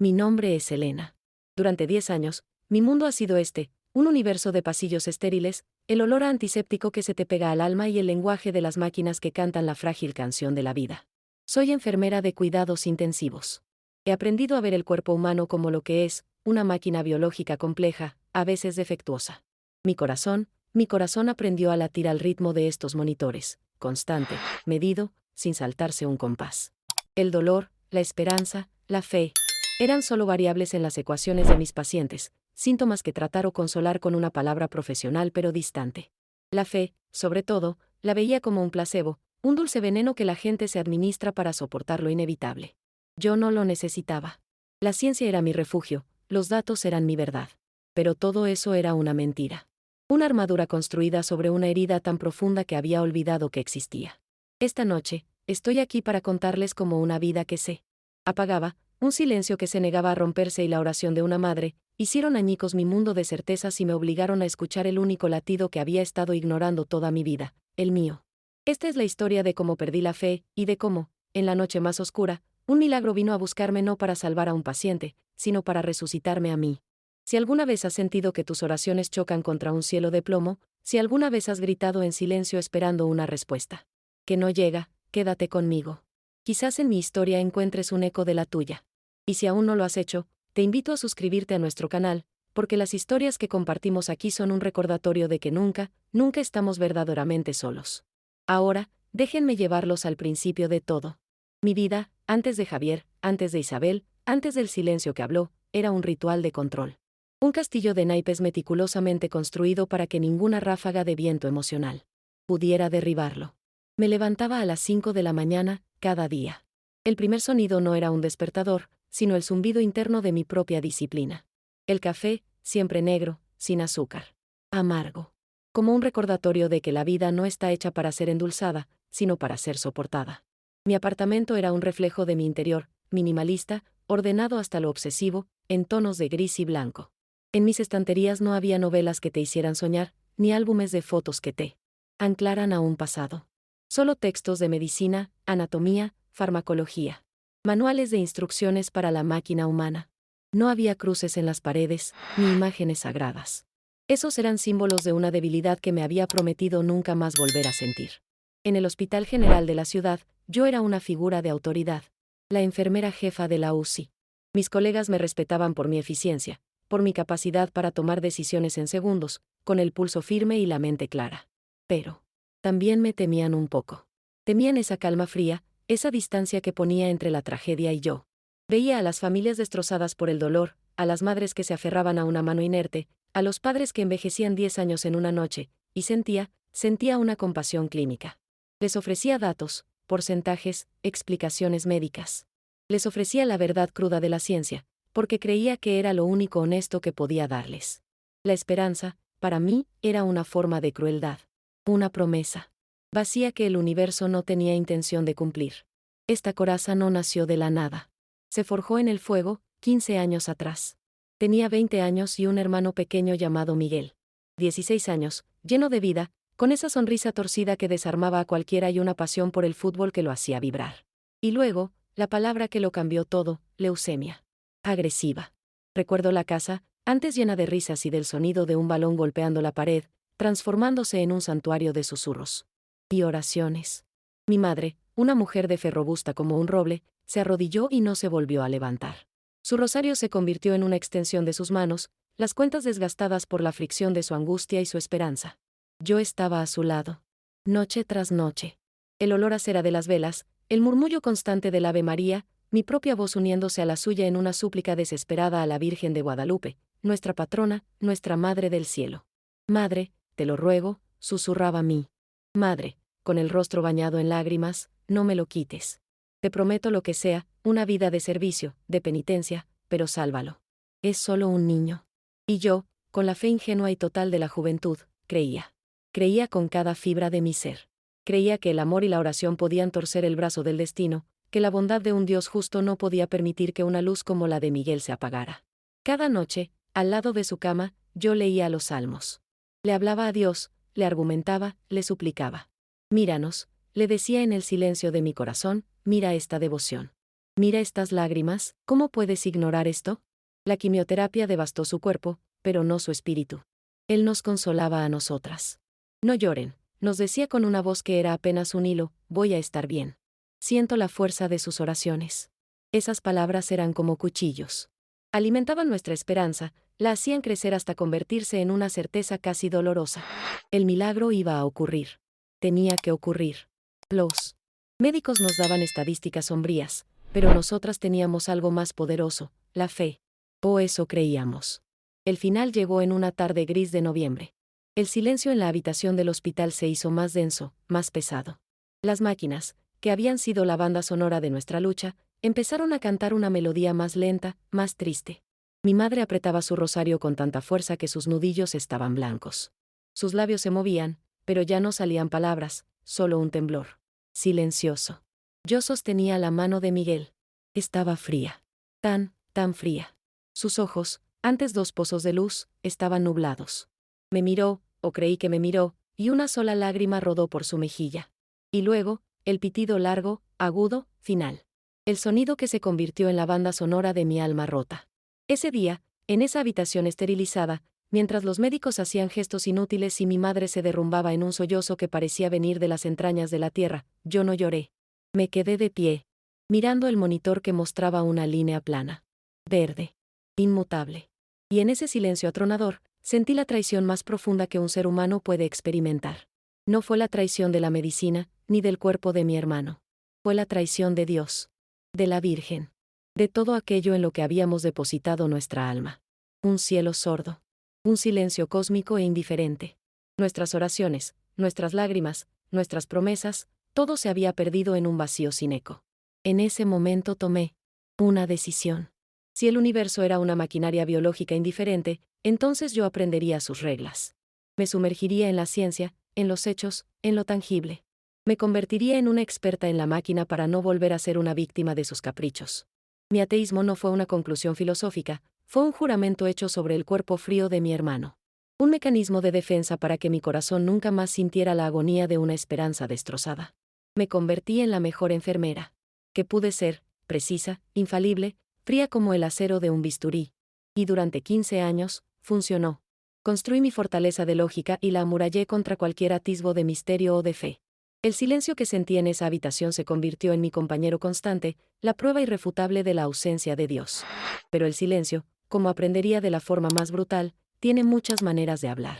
Mi nombre es Elena. Durante 10 años, mi mundo ha sido un universo de pasillos estériles, el olor a antiséptico que se te pega al alma y el lenguaje de las máquinas que cantan la frágil canción de la vida. Soy enfermera de cuidados intensivos. He aprendido a ver el cuerpo humano como lo que es, una máquina biológica compleja, a veces defectuosa. Mi corazón aprendió a latir al ritmo de estos monitores, constante, medido, sin saltarse un compás. El dolor, la esperanza, la fe, eran solo variables en las ecuaciones de mis pacientes, síntomas que tratar o consolar con una palabra profesional pero distante. La fe, sobre todo, la veía como un placebo, un dulce veneno que la gente se administra para soportar lo inevitable. Yo no lo necesitaba. La ciencia era mi refugio, los datos eran mi verdad. Pero todo eso era una mentira. Una armadura construida sobre una herida tan profunda que había olvidado que existía. Esta noche, estoy aquí para contarles cómo una vida que se apagaba, un silencio que se negaba a romperse y la oración de una madre, hicieron añicos mi mundo de certezas y me obligaron a escuchar el único latido que había estado ignorando toda mi vida, el mío. Esta es la historia de cómo perdí la fe, y de cómo, en la noche más oscura, un milagro vino a buscarme no para salvar a un paciente, sino para resucitarme a mí. Si alguna vez has sentido que tus oraciones chocan contra un cielo de plomo, si alguna vez has gritado en silencio esperando una respuesta que no llega, quédate conmigo. Quizás en mi historia encuentres un eco de la tuya. Y si aún no lo has hecho, te invito a suscribirte a nuestro canal, porque las historias que compartimos aquí son un recordatorio de que nunca, nunca estamos verdaderamente solos. Ahora, déjenme llevarlos al principio de todo. Mi vida, antes de Javier, antes de Isabel, antes del silencio que habló, era un ritual de control. Un castillo de naipes meticulosamente construido para que ninguna ráfaga de viento emocional pudiera derribarlo. Me levantaba a las 5 de la mañana, cada día. El primer sonido no era un despertador, sino el zumbido interno de mi propia disciplina. El café, siempre negro, sin azúcar. Amargo. Como un recordatorio de que la vida no está hecha para ser endulzada, sino para ser soportada. Mi apartamento era un reflejo de mi interior, minimalista, ordenado hasta lo obsesivo, en tonos de gris y blanco. En mis estanterías no había novelas que te hicieran soñar, ni álbumes de fotos que te anclaran a un pasado. Solo textos de medicina, anatomía, farmacología. Manuales de instrucciones para la máquina humana. No había cruces en las paredes, ni imágenes sagradas. Esos eran símbolos de una debilidad que me había prometido nunca más volver a sentir. En el Hospital General de la ciudad, yo era una figura de autoridad. La enfermera jefa de la UCI. Mis colegas me respetaban por mi eficiencia, por mi capacidad para tomar decisiones en segundos, con el pulso firme y la mente clara. Pero también me temían un poco. Temían esa calma fría, esa distancia que ponía entre la tragedia y yo. Veía a las familias destrozadas por el dolor, a las madres que se aferraban a una mano inerte, a los padres que envejecían 10 años en una noche, y sentía una compasión clínica. Les ofrecía datos, porcentajes, explicaciones médicas. Les ofrecía la verdad cruda de la ciencia, porque creía que era lo único honesto que podía darles. La esperanza, para mí, era una forma de crueldad. Una promesa vacía que el universo no tenía intención de cumplir. Esta coraza no nació de la nada. Se forjó en el fuego, 15 años atrás. Tenía 20 años y un hermano pequeño llamado Miguel. 16 años, lleno de vida, con esa sonrisa torcida que desarmaba a cualquiera y una pasión por el fútbol que lo hacía vibrar. Y luego, la palabra que lo cambió todo, leucemia. Agresiva. Recuerdo la casa, antes llena de risas y del sonido de un balón golpeando la pared, transformándose en un santuario de susurros y oraciones. Mi madre, una mujer de fe robusta como un roble, se arrodilló y no se volvió a levantar. Su rosario se convirtió en una extensión de sus manos, las cuentas desgastadas por la fricción de su angustia y su esperanza. Yo estaba a su lado. Noche tras noche. El olor a cera de las velas, el murmullo constante del Ave María, mi propia voz uniéndose a la suya en una súplica desesperada a la Virgen de Guadalupe, nuestra patrona, nuestra Madre del Cielo. Madre, te lo ruego, susurraba mí. Madre, con el rostro bañado en lágrimas, no me lo quites. Te prometo lo que sea, una vida de servicio, de penitencia, pero sálvalo. Es solo un niño. Y yo, con la fe ingenua y total de la juventud, creía. Creía con cada fibra de mi ser. Creía que el amor y la oración podían torcer el brazo del destino, que la bondad de un Dios justo no podía permitir que una luz como la de Miguel se apagara. Cada noche, al lado de su cama, yo leía los salmos. Le hablaba a Dios, le argumentaba, le suplicaba. Míranos, le decía en el silencio de mi corazón, mira esta devoción. Mira estas lágrimas, ¿cómo puedes ignorar esto? La quimioterapia devastó su cuerpo, pero no su espíritu. Él nos consolaba a nosotras. No lloren, nos decía con una voz que era apenas un hilo, voy a estar bien. Siento la fuerza de sus oraciones. Esas palabras eran como cuchillos. Alimentaban nuestra esperanza, la hacían crecer hasta convertirse en una certeza casi dolorosa. El milagro iba a ocurrir. Tenía que ocurrir. Los médicos nos daban estadísticas sombrías, pero nosotras teníamos algo más poderoso, la fe. O eso creíamos. El final llegó en una tarde gris de noviembre. El silencio en la habitación del hospital se hizo más denso, más pesado. Las máquinas, que habían sido la banda sonora de nuestra lucha, empezaron a cantar una melodía más lenta, más triste. Mi madre apretaba su rosario con tanta fuerza que sus nudillos estaban blancos. Sus labios se movían, pero ya no salían palabras, solo un temblor. Silencioso. Yo sostenía la mano de Miguel. Estaba fría. Tan fría. Sus ojos, antes dos pozos de luz, estaban nublados. Me miró, o creí que me miró, y una sola lágrima rodó por su mejilla. Y luego, el pitido largo, agudo, final. El sonido que se convirtió en la banda sonora de mi alma rota. Ese día, en esa habitación esterilizada, mientras los médicos hacían gestos inútiles y mi madre se derrumbaba en un sollozo que parecía venir de las entrañas de la tierra, yo no lloré. Me quedé de pie, mirando el monitor que mostraba una línea plana. Verde. Inmutable. Y en ese silencio atronador, sentí la traición más profunda que un ser humano puede experimentar. No fue la traición de la medicina, ni del cuerpo de mi hermano. Fue la traición de Dios. De la Virgen. De todo aquello en lo que habíamos depositado nuestra alma. Un cielo sordo. Un silencio cósmico e indiferente. Nuestras oraciones, nuestras lágrimas, nuestras promesas, todo se había perdido en un vacío sin eco. En ese momento tomé una decisión. Si el universo era una maquinaria biológica indiferente, entonces yo aprendería sus reglas. Me sumergiría en la ciencia, en los hechos, en lo tangible. Me convertiría en una experta en la máquina para no volver a ser una víctima de sus caprichos. Mi ateísmo no fue una conclusión filosófica, fue un juramento hecho sobre el cuerpo frío de mi hermano. Un mecanismo de defensa para que mi corazón nunca más sintiera la agonía de una esperanza destrozada. Me convertí en la mejor enfermera que pude ser, precisa, infalible, fría como el acero de un bisturí. Y durante 15 años, funcionó. Construí mi fortaleza de lógica y la amurallé contra cualquier atisbo de misterio o de fe. El silencio que sentí en esa habitación se convirtió en mi compañero constante, la prueba irrefutable de la ausencia de Dios. Pero el silencio, como aprendería de la forma más brutal, tiene muchas maneras de hablar.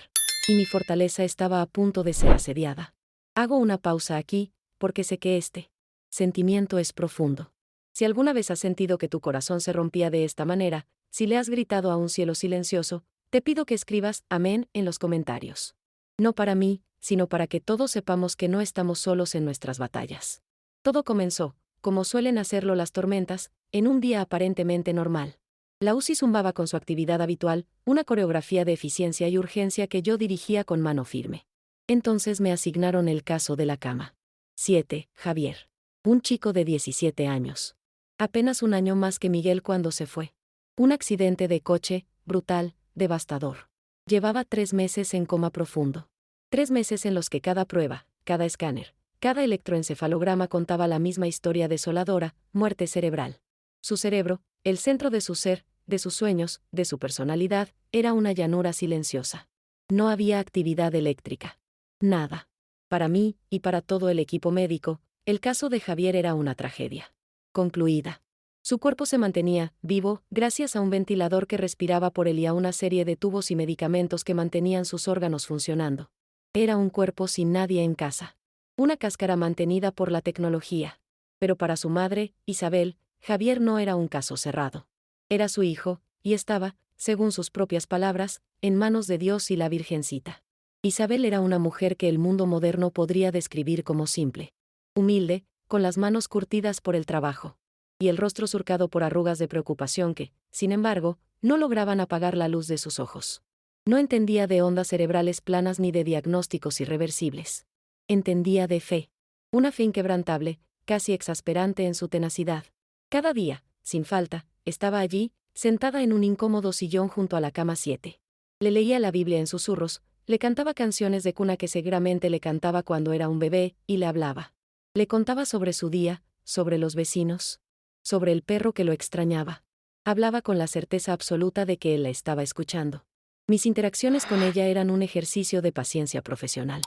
Y mi fortaleza estaba a punto de ser asediada. Hago una pausa aquí, porque sé que este sentimiento es profundo. Si alguna vez has sentido que tu corazón se rompía de esta manera, si le has gritado a un cielo silencioso, te pido que escribas amén en los comentarios. No para mí, sino para que todos sepamos que no estamos solos en nuestras batallas. Todo comenzó, como suelen hacerlo las tormentas, en un día aparentemente normal. La UCI zumbaba con su actividad habitual, una coreografía de eficiencia y urgencia que yo dirigía con mano firme. Entonces me asignaron el caso de la cama. 7. Javier. Un chico de 17 años. Apenas un año más que Miguel cuando se fue. Un accidente de coche, brutal, devastador. Llevaba 3 meses en coma profundo. 3 meses en los que cada prueba, cada escáner, cada electroencefalograma contaba la misma historia desoladora, muerte cerebral. Su cerebro, el centro de su ser, de sus sueños, de su personalidad, era una llanura silenciosa. No había actividad eléctrica. Nada. Para mí, y para todo el equipo médico, el caso de Javier era una tragedia. Concluida. Su cuerpo se mantenía vivo gracias a un ventilador que respiraba por él y a una serie de tubos y medicamentos que mantenían sus órganos funcionando. Era un cuerpo sin nadie en casa. Una cáscara mantenida por la tecnología. Pero para su madre, Isabel, Javier no era un caso cerrado. Era su hijo, y estaba, según sus propias palabras, en manos de Dios y la Virgencita. Isabel era una mujer que el mundo moderno podría describir como simple. Humilde, con las manos curtidas por el trabajo. Y el rostro surcado por arrugas de preocupación que, sin embargo, no lograban apagar la luz de sus ojos. No entendía de ondas cerebrales planas ni de diagnósticos irreversibles. Entendía de fe. Una fe inquebrantable, casi exasperante en su tenacidad. Cada día, sin falta, estaba allí, sentada en un incómodo sillón junto a la cama 7. Le leía la Biblia en susurros, le cantaba canciones de cuna que seguramente le cantaba cuando era un bebé, y le hablaba. Le contaba sobre su día, sobre los vecinos. sobre el perro que lo extrañaba. Hablaba con la certeza absoluta de que él la estaba escuchando. Mis interacciones con ella eran un ejercicio de paciencia profesional.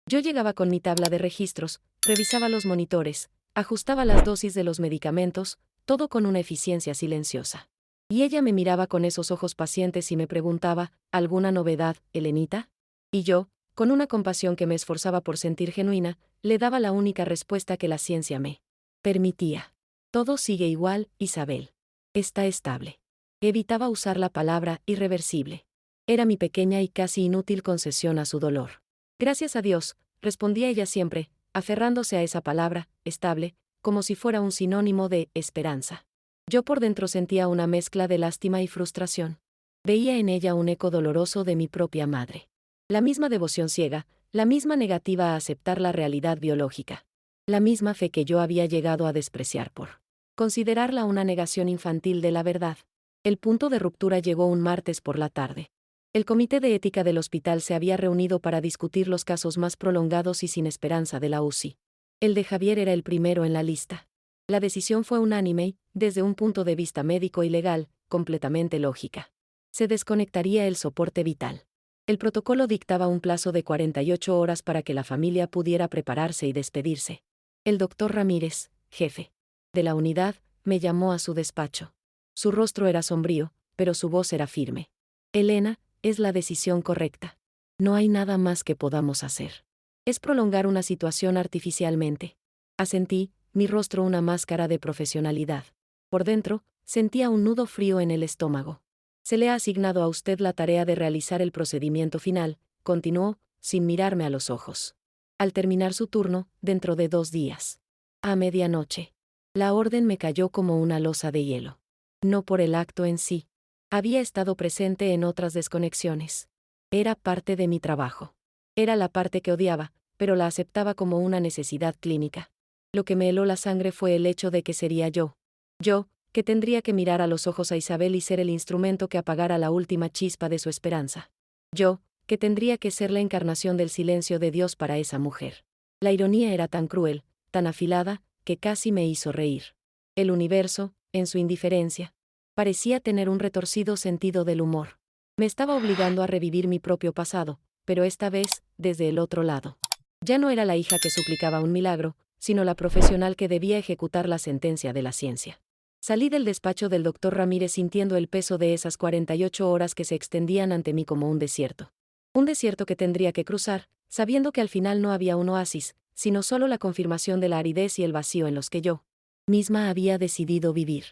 Yo llegaba con mi tabla de registros, revisaba los monitores, ajustaba las dosis de los medicamentos, todo con una eficiencia silenciosa. Y ella me miraba con esos ojos pacientes y me preguntaba, ¿alguna novedad, Elenita? Y yo, con una compasión que me esforzaba por sentir genuina, le daba la única respuesta que la ciencia me permitía. Todo sigue igual, Isabel. Está estable. Evitaba usar la palabra irreversible. Era mi pequeña y casi inútil concesión a su dolor. Gracias a Dios, respondía ella siempre, aferrándose a esa palabra, estable, como si fuera un sinónimo de esperanza. Yo por dentro sentía una mezcla de lástima y frustración. Veía en ella un eco doloroso de mi propia madre. La misma devoción ciega, la misma negativa a aceptar la realidad biológica. La misma fe que yo había llegado a despreciar por considerarla una negación infantil de la verdad. El punto de ruptura llegó un martes por la tarde. El comité de ética del hospital se había reunido para discutir los casos más prolongados y sin esperanza de la UCI. El de Javier era el primero en la lista. La decisión fue unánime y, desde un punto de vista médico y legal, completamente lógica. Se desconectaría el soporte vital. El protocolo dictaba un plazo de 48 horas para que la familia pudiera prepararse y despedirse. El doctor Ramírez, jefe de la unidad, me llamó a su despacho. Su rostro era sombrío, pero su voz era firme. Elena, es la decisión correcta. No hay nada más que podamos hacer. Es prolongar una situación artificialmente. Asentí, mi rostro una máscara de profesionalidad. Por dentro, sentía un nudo frío en el estómago. Se le ha asignado a usted la tarea de realizar el procedimiento final, continuó, sin mirarme a los ojos. Al terminar su turno, dentro de 2 días. A medianoche. La orden me cayó como una losa de hielo. No por el acto en sí. Había estado presente en otras desconexiones. Era parte de mi trabajo. Era la parte que odiaba, pero la aceptaba como una necesidad clínica. Lo que me heló la sangre fue el hecho de que sería yo. Yo, que tendría que mirar a los ojos a Isabel y ser el instrumento que apagara la última chispa de su esperanza. Yo, que tendría que ser la encarnación del silencio de Dios para esa mujer. La ironía era tan cruel, tan afilada, que casi me hizo reír. El universo, en su indiferencia, parecía tener un retorcido sentido del humor. Me estaba obligando a revivir mi propio pasado, pero esta vez, desde el otro lado. Ya no era la hija que suplicaba un milagro, sino la profesional que debía ejecutar la sentencia de la ciencia. Salí del despacho del doctor Ramírez sintiendo el peso de esas 48 horas que se extendían ante mí como un desierto. Un desierto que tendría que cruzar, sabiendo que al final no había un oasis, sino solo la confirmación de la aridez y el vacío en los que yo misma había decidido vivir.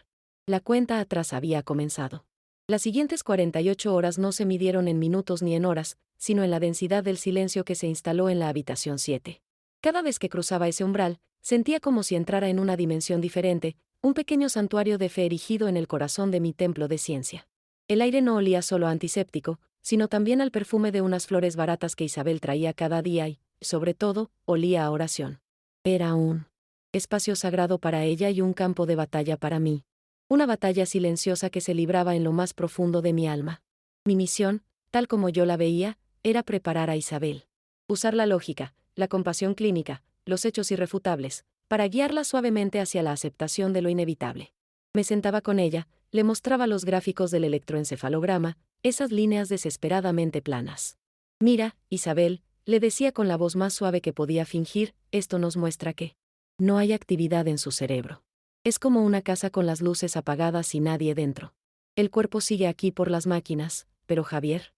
La cuenta atrás había comenzado. Las siguientes 48 horas no se midieron en minutos ni en horas, sino en la densidad del silencio que se instaló en la habitación 7. Cada vez que cruzaba ese umbral, sentía como si entrara en una dimensión diferente, un pequeño santuario de fe erigido en el corazón de mi templo de ciencia. El aire no olía solo a antiséptico, sino también al perfume de unas flores baratas que Isabel traía cada día y, sobre todo, olía a oración. Era un espacio sagrado para ella y un campo de batalla para mí. Una batalla silenciosa que se libraba en lo más profundo de mi alma. Mi misión, tal como yo la veía, era preparar a Isabel. Usar la lógica, la compasión clínica, los hechos irrefutables, para guiarla suavemente hacia la aceptación de lo inevitable. Me sentaba con ella, le mostraba los gráficos del electroencefalograma, esas líneas desesperadamente planas. Mira, Isabel, le decía con la voz más suave que podía fingir, esto nos muestra que no hay actividad en su cerebro. Es como una casa con las luces apagadas y nadie dentro. El cuerpo sigue aquí por las máquinas, pero Javier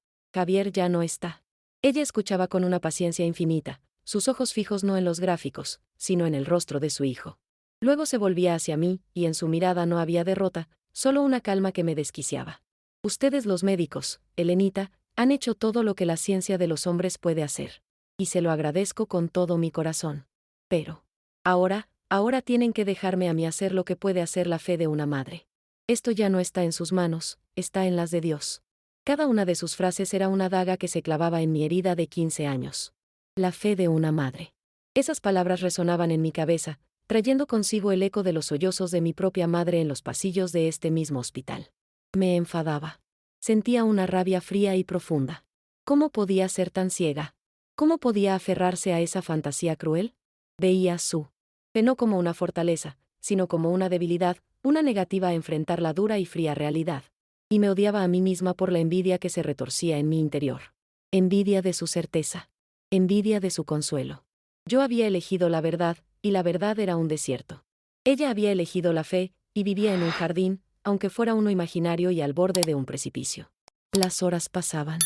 ya no está. Ella escuchaba con una paciencia infinita, sus ojos fijos no en los gráficos, sino en el rostro de su hijo. Luego se volvía hacia mí, y en su mirada no había derrota, solo una calma que me desquiciaba. Ustedes los médicos, Elenita, han hecho todo lo que la ciencia de los hombres puede hacer. Y se lo agradezco con todo mi corazón. Pero ahora tienen que dejarme a mí hacer lo que puede hacer la fe de una madre. Esto ya no está en sus manos, está en las de Dios. Cada una de sus frases era una daga que se clavaba en mi herida de 15 años. La fe de una madre. Esas palabras resonaban en mi cabeza, trayendo consigo el eco de los sollozos de mi propia madre en los pasillos de este mismo hospital. Me enfadaba. Sentía una rabia fría y profunda. ¿Cómo podía ser tan ciega? ¿Cómo podía aferrarse a esa fantasía cruel? Veía su fe no como una fortaleza, sino como una debilidad, una negativa a enfrentar la dura y fría realidad. Y me odiaba a mí misma por la envidia que se retorcía en mi interior. Envidia de su certeza. Envidia de su consuelo. Yo había elegido la verdad, y la verdad era un desierto. Ella había elegido la fe, y vivía en un jardín, aunque fuera uno imaginario y al borde de un precipicio. Las horas pasaban.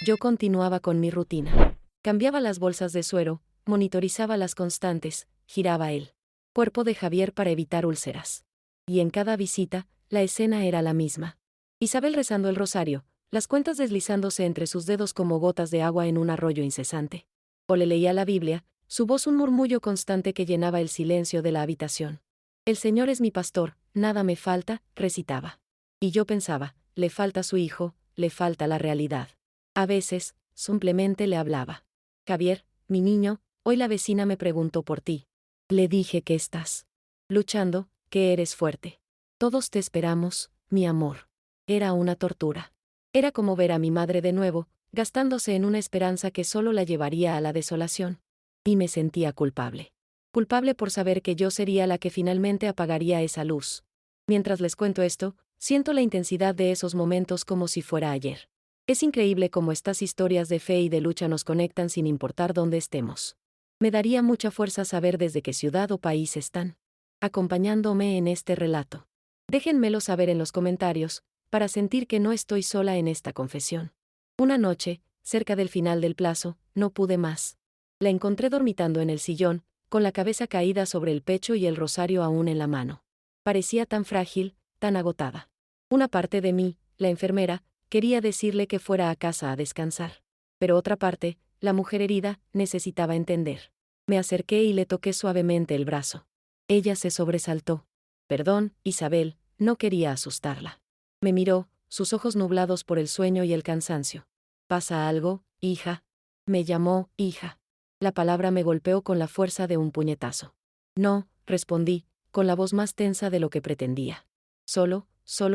Yo continuaba con mi rutina. Cambiaba las bolsas de suero, monitorizaba las constantes, giraba el cuerpo de Javier para evitar úlceras. Y en cada visita, la escena era la misma. Isabel rezando el rosario, las cuentas deslizándose entre sus dedos como gotas de agua en un arroyo incesante. O le leía la Biblia, su voz un murmullo constante que llenaba el silencio de la habitación. El Señor es mi pastor, nada me falta, recitaba. Y yo pensaba, le falta su hijo, le falta la realidad. A veces, simplemente le hablaba. Javier, mi niño, hoy la vecina me preguntó por ti. Le dije que estás luchando, que eres fuerte. Todos te esperamos, mi amor. Era una tortura. Era como ver a mi madre de nuevo, gastándose en una esperanza que solo la llevaría a la desolación. Y me sentía culpable. Culpable por saber que yo sería la que finalmente apagaría esa luz. Mientras les cuento esto, siento la intensidad de esos momentos como si fuera ayer. Es increíble cómo estas historias de fe y de lucha nos conectan sin importar dónde estemos. Me daría mucha fuerza saber desde qué ciudad o país están acompañándome en este relato. Déjenmelo saber en los comentarios, para sentir que no estoy sola en esta confesión. Una noche, cerca del final del plazo, no pude más. La encontré dormitando en el sillón, con la cabeza caída sobre el pecho y el rosario aún en la mano. Parecía tan frágil, tan agotada. Una parte de mí, la enfermera, quería decirle que fuera a casa a descansar. Pero otra parte, la mujer herida, necesitaba entender. Me acerqué y le toqué suavemente el brazo. Ella se sobresaltó. Perdón, Isabel, no quería asustarla. Me miró, sus ojos nublados por el sueño y el cansancio. ¿Pasa algo, hija? Me llamó, hija. La palabra me golpeó con la fuerza de un puñetazo. No, respondí, con la voz más tensa de lo que pretendía. Solo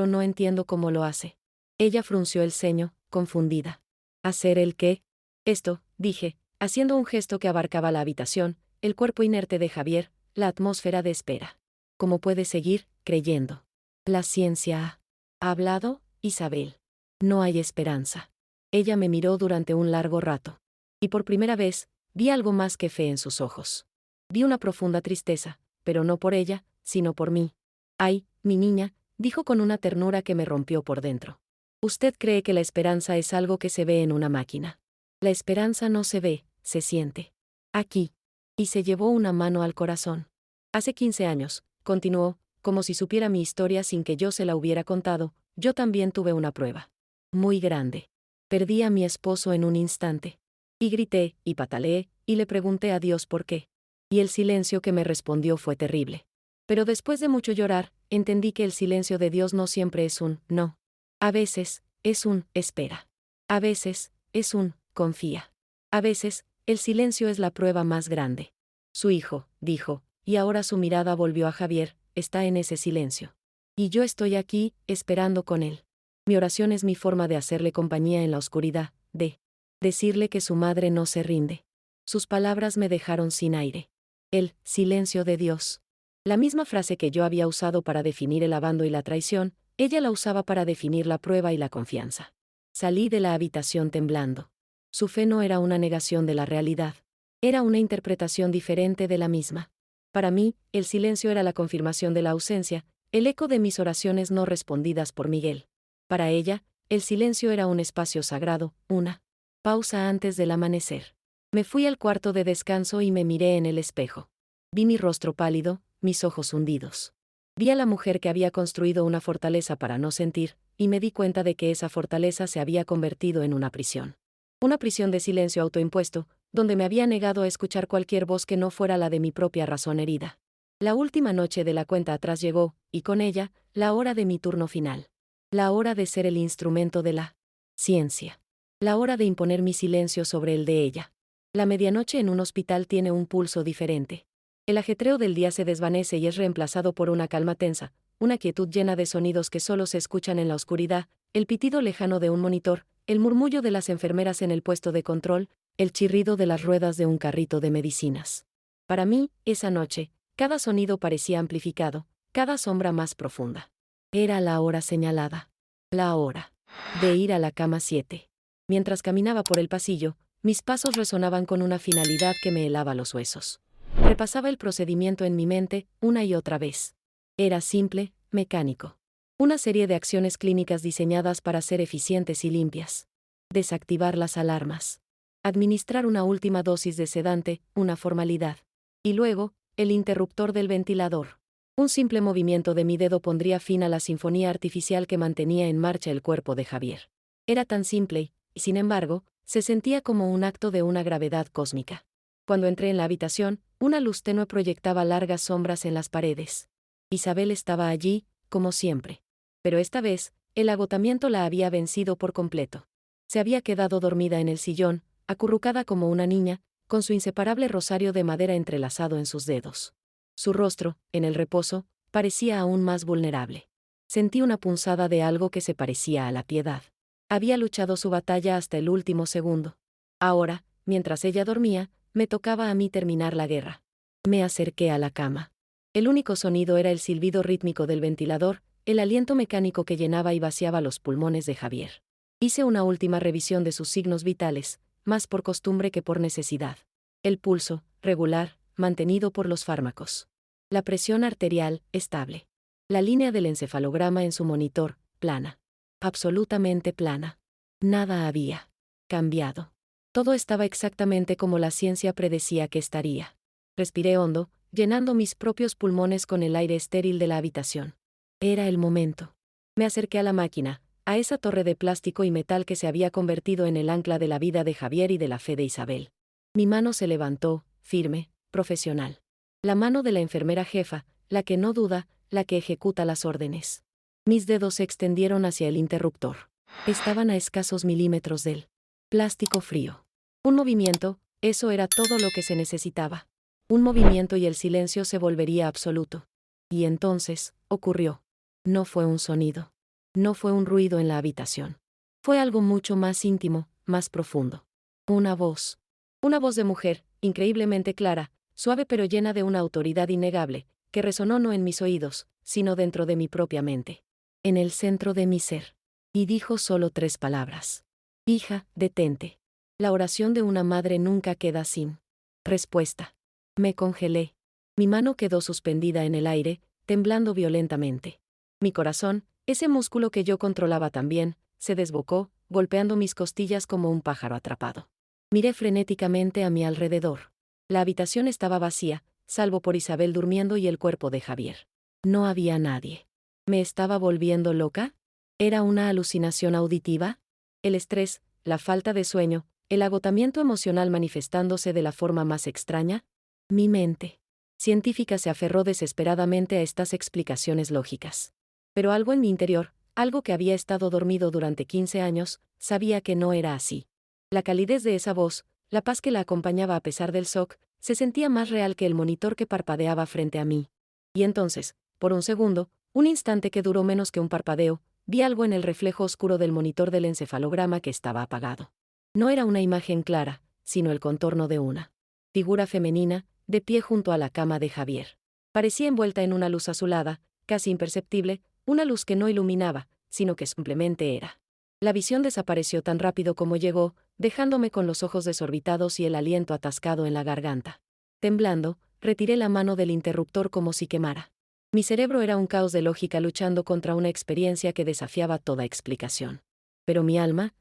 no entiendo cómo lo hace. Ella frunció el ceño, confundida. ¿Hacer el qué? Esto, dije, haciendo un gesto que abarcaba la habitación, el cuerpo inerte de Javier, la atmósfera de espera. ¿Cómo puede seguir, creyendo? La ciencia ha hablado, Isabel. No hay esperanza. Ella me miró durante un largo rato. Y por primera vez, vi algo más que fe en sus ojos. Vi una profunda tristeza, pero no por ella, sino por mí. Ay, mi niña, dijo con una ternura que me rompió por dentro. Usted cree que la esperanza es algo que se ve en una máquina. La esperanza no se ve, se siente. Aquí. Y se llevó una mano al corazón. Hace 15 años, continuó, como si supiera mi historia sin que yo se la hubiera contado, yo también tuve una prueba. Muy grande. Perdí a mi esposo en un instante. Y grité, y pataleé, y le pregunté a Dios por qué. Y el silencio que me respondió fue terrible. Pero después de mucho llorar, entendí que el silencio de Dios no siempre es un no. A veces, es un espera. A veces, es un confía. A veces, el silencio es la prueba más grande. Su hijo, dijo, y ahora su mirada volvió a Javier, está en ese silencio. Y yo estoy aquí, esperando con él. Mi oración es mi forma de hacerle compañía en la oscuridad, de decirle que su madre no se rinde. Sus palabras me dejaron sin aire. El silencio de Dios. La misma frase que yo había usado para definir el abandono y la traición, ella la usaba para definir la prueba y la confianza. Salí de la habitación temblando. Su fe no era una negación de la realidad. Era una interpretación diferente de la misma. Para mí, el silencio era la confirmación de la ausencia, el eco de mis oraciones no respondidas por Miguel. Para ella, el silencio era un espacio sagrado, una pausa antes del amanecer. Me fui al cuarto de descanso y me miré en el espejo. Vi mi rostro pálido, mis ojos hundidos. Vi a la mujer que había construido una fortaleza para no sentir, y me di cuenta de que esa fortaleza se había convertido en una prisión. Una prisión de silencio autoimpuesto, donde me había negado a escuchar cualquier voz que no fuera la de mi propia razón herida. La última noche de la cuenta atrás llegó, y con ella, la hora de mi turno final. La hora de ser el instrumento de la ciencia. La hora de imponer mi silencio sobre el de ella. La medianoche en un hospital tiene un pulso diferente. El ajetreo del día se desvanece y es reemplazado por una calma tensa, una quietud llena de sonidos que solo se escuchan en la oscuridad, el pitido lejano de un monitor, el murmullo de las enfermeras en el puesto de control, el chirrido de las ruedas de un carrito de medicinas. Para mí, esa noche, cada sonido parecía amplificado, cada sombra más profunda. Era la hora señalada. La hora de ir a la cama 7. Mientras caminaba por el pasillo, mis pasos resonaban con una finalidad que me helaba los huesos. Repasaba el procedimiento en mi mente una y otra vez. Era simple, mecánico. Una serie de acciones clínicas diseñadas para ser eficientes y limpias. Desactivar las alarmas. Administrar una última dosis de sedante, una formalidad. Y luego, el interruptor del ventilador. Un simple movimiento de mi dedo pondría fin a la sinfonía artificial que mantenía en marcha el cuerpo de Javier. Era tan simple, y sin embargo, se sentía como un acto de una gravedad cósmica. Cuando entré en la habitación, una luz tenue proyectaba largas sombras en las paredes. Isabel estaba allí, como siempre. Pero esta vez, el agotamiento la había vencido por completo. Se había quedado dormida en el sillón, acurrucada como una niña, con su inseparable rosario de madera entrelazado en sus dedos. Su rostro, en el reposo, parecía aún más vulnerable. Sentí una punzada de algo que se parecía a la piedad. Había luchado su batalla hasta el último segundo. Ahora, mientras ella dormía, me tocaba a mí terminar la guerra. Me acerqué a la cama. El único sonido era el silbido rítmico del ventilador, el aliento mecánico que llenaba y vaciaba los pulmones de Javier. Hice una última revisión de sus signos vitales, más por costumbre que por necesidad. El pulso, regular, mantenido por los fármacos. La presión arterial, estable. La línea del encefalograma en su monitor, plana. Absolutamente plana. Nada había cambiado. Todo estaba exactamente como la ciencia predecía que estaría. Respiré hondo, llenando mis propios pulmones con el aire estéril de la habitación. Era el momento. Me acerqué a la máquina, a esa torre de plástico y metal que se había convertido en el ancla de la vida de Javier y de la fe de Isabel. Mi mano se levantó, firme, profesional. La mano de la enfermera jefa, la que no duda, la que ejecuta las órdenes. Mis dedos se extendieron hacia el interruptor. Estaban a escasos milímetros del plástico frío. Un movimiento, eso era todo lo que se necesitaba. Un movimiento y el silencio se volvería absoluto. Y entonces, ocurrió. No fue un sonido. No fue un ruido en la habitación. Fue algo mucho más íntimo, más profundo. Una voz. Una voz de mujer, increíblemente clara, suave pero llena de una autoridad innegable, que resonó no en mis oídos, sino dentro de mi propia mente. En el centro de mi ser. Y dijo solo 3 palabras. Hija, detente. La oración de una madre nunca queda sin respuesta. Me congelé. Mi mano quedó suspendida en el aire, temblando violentamente. Mi corazón, ese músculo que yo controlaba también, se desbocó, golpeando mis costillas como un pájaro atrapado. Miré frenéticamente a mi alrededor. La habitación estaba vacía, salvo por Isabel durmiendo y el cuerpo de Javier. No había nadie. ¿Me estaba volviendo loca? ¿Era una alucinación auditiva? El estrés, la falta de sueño, el agotamiento emocional manifestándose de la forma más extraña. Mi mente científica se aferró desesperadamente a estas explicaciones lógicas. Pero algo en mi interior, algo que había estado dormido durante 15 años, sabía que no era así. La calidez de esa voz, la paz que la acompañaba a pesar del shock, se sentía más real que el monitor que parpadeaba frente a mí. Y entonces, por un segundo, un instante que duró menos que un parpadeo, vi algo en el reflejo oscuro del monitor del encefalograma que estaba apagado. No era una imagen clara, sino el contorno de una figura femenina, de pie junto a la cama de Javier. Parecía envuelta en una luz azulada, casi imperceptible, una luz que no iluminaba, sino que simplemente era. La visión desapareció tan rápido como llegó, dejándome con los ojos desorbitados y el aliento atascado en la garganta. Temblando, retiré la mano del interruptor como si quemara. Mi cerebro era un caos de lógica luchando contra una experiencia que desafiaba toda explicación. Pero mi alma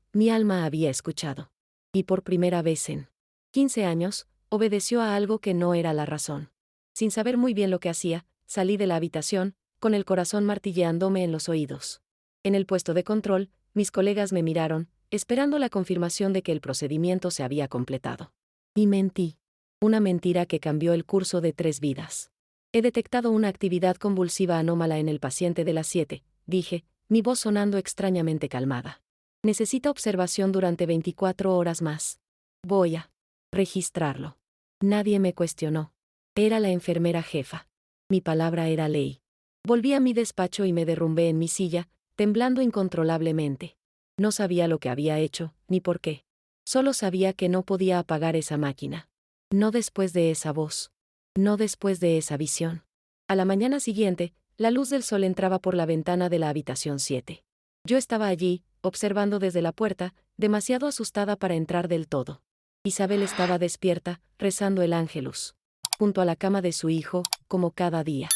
había escuchado. Y por primera vez en 15 años, obedeció a algo que no era la razón. Sin saber muy bien lo que hacía, salí de la habitación, con el corazón martilleándome en los oídos. En el puesto de control, mis colegas me miraron, esperando la confirmación de que el procedimiento se había completado. Y mentí. Una mentira que cambió el curso de 3 vidas. He detectado una actividad convulsiva anómala en el paciente de las 7, dije, mi voz sonando extrañamente calmada. Necesita observación durante 24 horas más. Voy a registrarlo. Nadie me cuestionó. Era la enfermera jefa. Mi palabra era ley. Volví a mi despacho y me derrumbé en mi silla, temblando incontrolablemente. No sabía lo que había hecho, ni por qué. Solo sabía que no podía apagar esa máquina. No después de esa voz. No después de esa visión. A la mañana siguiente, la luz del sol entraba por la ventana de la habitación 7. Yo estaba allí, observando desde la puerta, demasiado asustada para entrar del todo. Isabel estaba despierta, rezando el Ángelus, junto a la cama de su hijo, como cada día.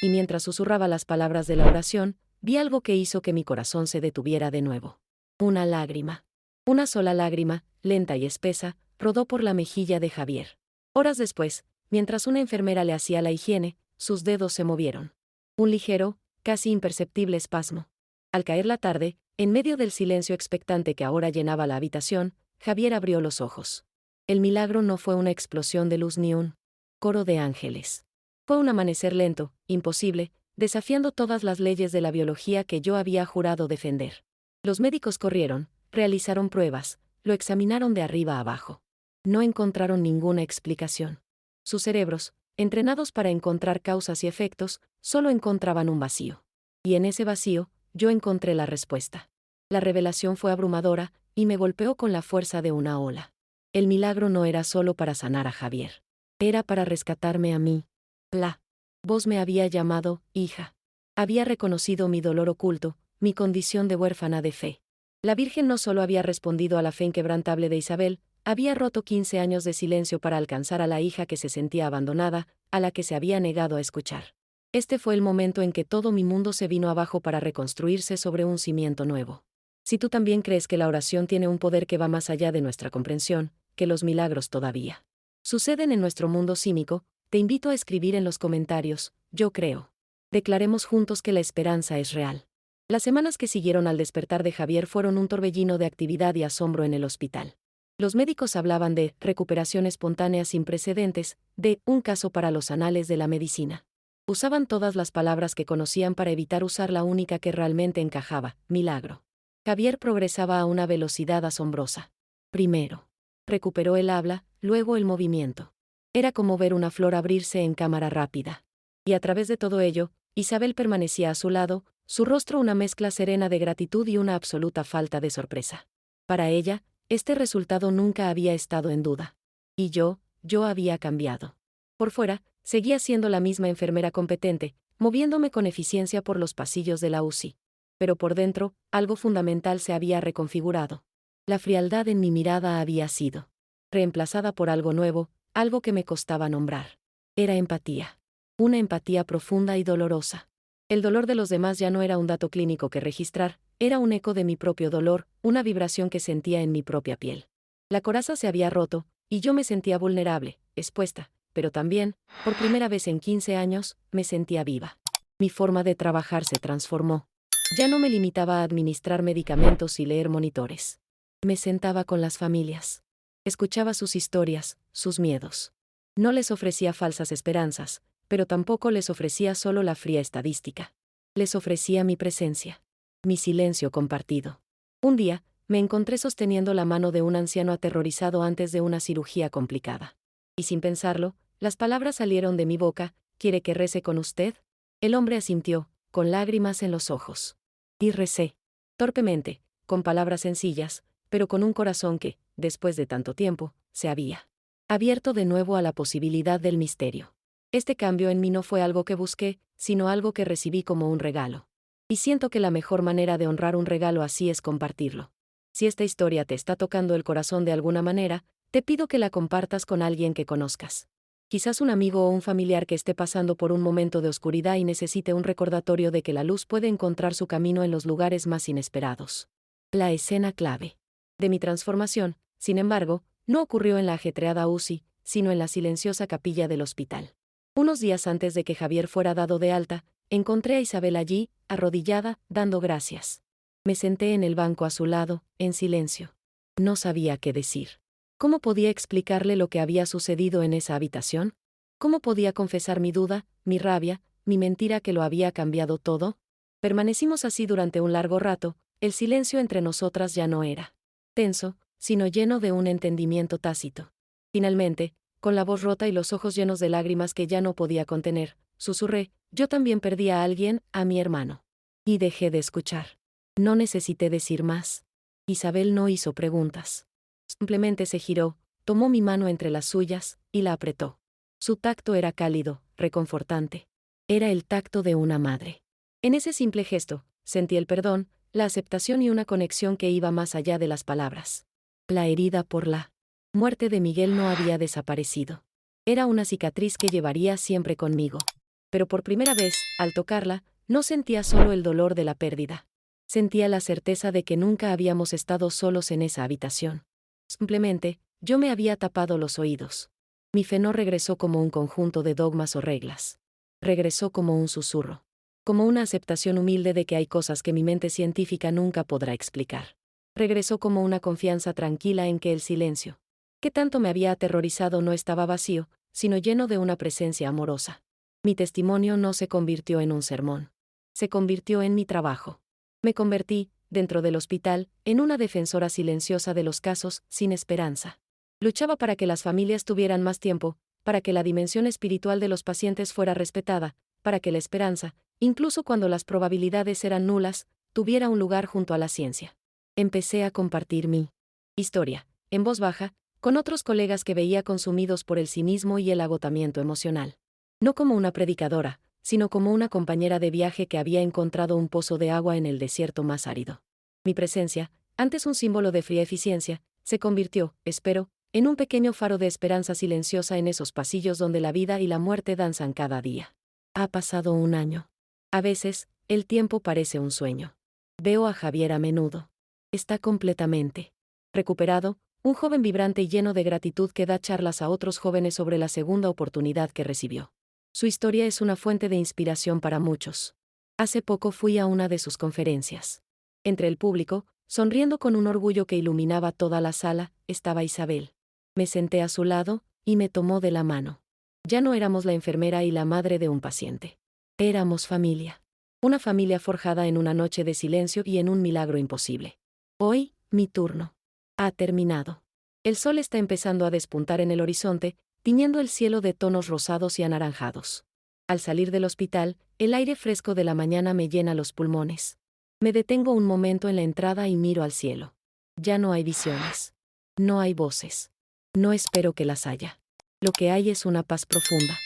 Y mientras susurraba las palabras de la oración, vi algo que hizo que mi corazón se detuviera de nuevo. Una lágrima. Una sola lágrima, lenta y espesa, rodó por la mejilla de Javier. Horas después, mientras una enfermera le hacía la higiene, sus dedos se movieron. Un ligero, casi imperceptible espasmo. Al caer la tarde, en medio del silencio expectante que ahora llenaba la habitación, Javier abrió los ojos. El milagro no fue una explosión de luz ni un coro de ángeles. Fue un amanecer lento, imposible, desafiando todas las leyes de la biología que yo había jurado defender. Los médicos corrieron, realizaron pruebas, lo examinaron de arriba a abajo. No encontraron ninguna explicación. Sus cerebros, entrenados para encontrar causas y efectos, solo encontraban un vacío. Y en ese vacío, yo encontré la respuesta. La revelación fue abrumadora, y me golpeó con la fuerza de una ola. El milagro no era solo para sanar a Javier. Era para rescatarme a mí. La voz me había llamado, hija. Había reconocido mi dolor oculto, mi condición de huérfana de fe. La Virgen no solo había respondido a la fe inquebrantable de Isabel, había roto 15 años de silencio para alcanzar a la hija que se sentía abandonada, a la que se había negado a escuchar. Este fue el momento en que todo mi mundo se vino abajo para reconstruirse sobre un cimiento nuevo. Si tú también crees que la oración tiene un poder que va más allá de nuestra comprensión, que los milagros todavía suceden en nuestro mundo símico, te invito a escribir en los comentarios, yo creo. Declaremos juntos que la esperanza es real. Las semanas que siguieron al despertar de Javier fueron un torbellino de actividad y asombro en el hospital. Los médicos hablaban de recuperación espontánea sin precedentes, de un caso para los anales de la medicina. Usaban todas las palabras que conocían para evitar usar la única que realmente encajaba, milagro. Javier progresaba a una velocidad asombrosa. Primero, recuperó el habla, luego el movimiento. Era como ver una flor abrirse en cámara rápida. Y a través de todo ello, Isabel permanecía a su lado, su rostro una mezcla serena de gratitud y una absoluta falta de sorpresa. Para ella, este resultado nunca había estado en duda. Y yo había cambiado. Por fuera, seguía siendo la misma enfermera competente, moviéndome con eficiencia por los pasillos de la UCI. Pero por dentro, algo fundamental se había reconfigurado. La frialdad en mi mirada había sido reemplazada por algo nuevo, algo que me costaba nombrar. Era empatía. Una empatía profunda y dolorosa. El dolor de los demás ya no era un dato clínico que registrar, era un eco de mi propio dolor, una vibración que sentía en mi propia piel. La coraza se había roto, y yo me sentía vulnerable, expuesta, pero también, por primera vez en 15 años, me sentía viva. Mi forma de trabajar se transformó. Ya no me limitaba a administrar medicamentos y leer monitores. Me sentaba con las familias. Escuchaba sus historias, sus miedos. No les ofrecía falsas esperanzas, pero tampoco les ofrecía solo la fría estadística. Les ofrecía mi presencia. Mi silencio compartido. Un día, me encontré sosteniendo la mano de un anciano aterrorizado antes de una cirugía complicada. Y sin pensarlo, las palabras salieron de mi boca, ¿quiere que rece con usted? El hombre asintió, con lágrimas en los ojos. Y recé. Torpemente, con palabras sencillas, pero con un corazón que, después de tanto tiempo, se había abierto de nuevo a la posibilidad del misterio. Este cambio en mí no fue algo que busqué, sino algo que recibí como un regalo. Y siento que la mejor manera de honrar un regalo así es compartirlo. Si esta historia te está tocando el corazón de alguna manera, te pido que la compartas con alguien que conozcas. Quizás un amigo o un familiar que esté pasando por un momento de oscuridad y necesite un recordatorio de que la luz puede encontrar su camino en los lugares más inesperados. La escena clave de mi transformación, sin embargo, no ocurrió en la ajetreada UCI, sino en la silenciosa capilla del hospital. Unos días antes de que Javier fuera dado de alta, encontré a Isabel allí, arrodillada, dando gracias. Me senté en el banco a su lado, en silencio. No sabía qué decir. ¿Cómo podía explicarle lo que había sucedido en esa habitación? ¿Cómo podía confesar mi duda, mi rabia, mi mentira que lo había cambiado todo? Permanecimos así durante un largo rato, el silencio entre nosotras ya no era tenso, sino lleno de un entendimiento tácito. Finalmente, con la voz rota y los ojos llenos de lágrimas que ya no podía contener, susurré, yo también perdí a alguien, a mi hermano. Y dejé de escuchar. No necesité decir más. Isabel no hizo preguntas. Simplemente se giró, tomó mi mano entre las suyas, y la apretó. Su tacto era cálido, reconfortante. Era el tacto de una madre. En ese simple gesto, sentí el perdón, la aceptación y una conexión que iba más allá de las palabras. La herida por la muerte de Miguel no había desaparecido. Era una cicatriz que llevaría siempre conmigo. Pero por primera vez, al tocarla, no sentía solo el dolor de la pérdida. Sentía la certeza de que nunca habíamos estado solos en esa habitación. Simplemente, yo me había tapado los oídos. Mi fe no regresó como un conjunto de dogmas o reglas. Regresó como un susurro. Como una aceptación humilde de que hay cosas que mi mente científica nunca podrá explicar. Regresó como una confianza tranquila en que el silencio, que tanto me había aterrorizado, no estaba vacío, sino lleno de una presencia amorosa. Mi testimonio no se convirtió en un sermón. Se convirtió en mi trabajo. Me convertí, dentro del hospital, en una defensora silenciosa de los casos sin esperanza. Luchaba para que las familias tuvieran más tiempo, para que la dimensión espiritual de los pacientes fuera respetada, para que la esperanza, incluso cuando las probabilidades eran nulas, tuviera un lugar junto a la ciencia. Empecé a compartir mi historia, en voz baja, con otros colegas que veía consumidos por el cinismo y el agotamiento emocional. No como una predicadora, sino como una compañera de viaje que había encontrado un pozo de agua en el desierto más árido. Mi presencia, antes un símbolo de fría eficiencia, se convirtió, espero, en un pequeño faro de esperanza silenciosa en esos pasillos donde la vida y la muerte danzan cada día. Ha pasado un año. A veces, el tiempo parece un sueño. Veo a Javier a menudo. Está completamente recuperado, un joven vibrante y lleno de gratitud que da charlas a otros jóvenes sobre la segunda oportunidad que recibió. Su historia es una fuente de inspiración para muchos. Hace poco fui a una de sus conferencias. Entre el público, sonriendo con un orgullo que iluminaba toda la sala, estaba Isabel. Me senté a su lado, y me tomó de la mano. Ya no éramos la enfermera y la madre de un paciente. Éramos familia. Una familia forjada en una noche de silencio y en un milagro imposible. Hoy, mi turno. Ha terminado. El sol está empezando a despuntar en el horizonte, tiñendo el cielo de tonos rosados y anaranjados. Al salir del hospital, el aire fresco de la mañana me llena los pulmones. Me detengo un momento en la entrada y miro al cielo. Ya no hay visiones. No hay voces. No espero que las haya. Lo que hay es una paz profunda.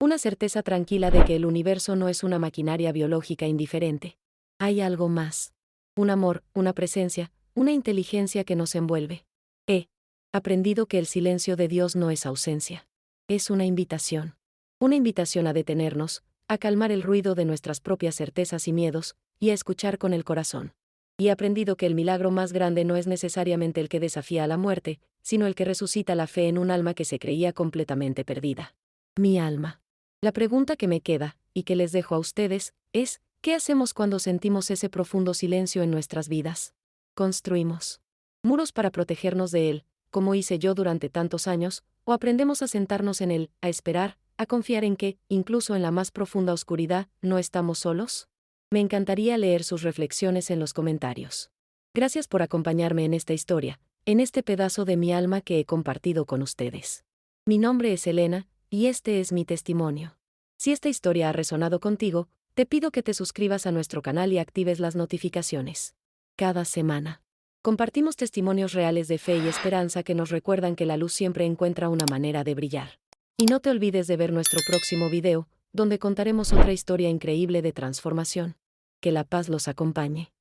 Una certeza tranquila de que el universo no es una maquinaria biológica indiferente. Hay algo más. Un amor, una presencia, una inteligencia que nos envuelve. He aprendido que el silencio de Dios no es ausencia. Es una invitación. Una invitación a detenernos, a calmar el ruido de nuestras propias certezas y miedos, y a escuchar con el corazón. Y he aprendido que el milagro más grande no es necesariamente el que desafía a la muerte, sino el que resucita la fe en un alma que se creía completamente perdida. Mi alma. La pregunta que me queda, y que les dejo a ustedes, es, ¿qué hacemos cuando sentimos ese profundo silencio en nuestras vidas? ¿Construimos muros para protegernos de él, como hice yo durante tantos años, o aprendemos a sentarnos en él, a esperar, a confiar en que, incluso en la más profunda oscuridad, no estamos solos? Me encantaría leer sus reflexiones en los comentarios. Gracias por acompañarme en esta historia, en este pedazo de mi alma que he compartido con ustedes. Mi nombre es Elena, y este es mi testimonio. Si esta historia ha resonado contigo, te pido que te suscribas a nuestro canal y actives las notificaciones. Cada semana compartimos testimonios reales de fe y esperanza que nos recuerdan que la luz siempre encuentra una manera de brillar. Y no te olvides de ver nuestro próximo video, donde contaremos otra historia increíble de transformación. Que la paz los acompañe.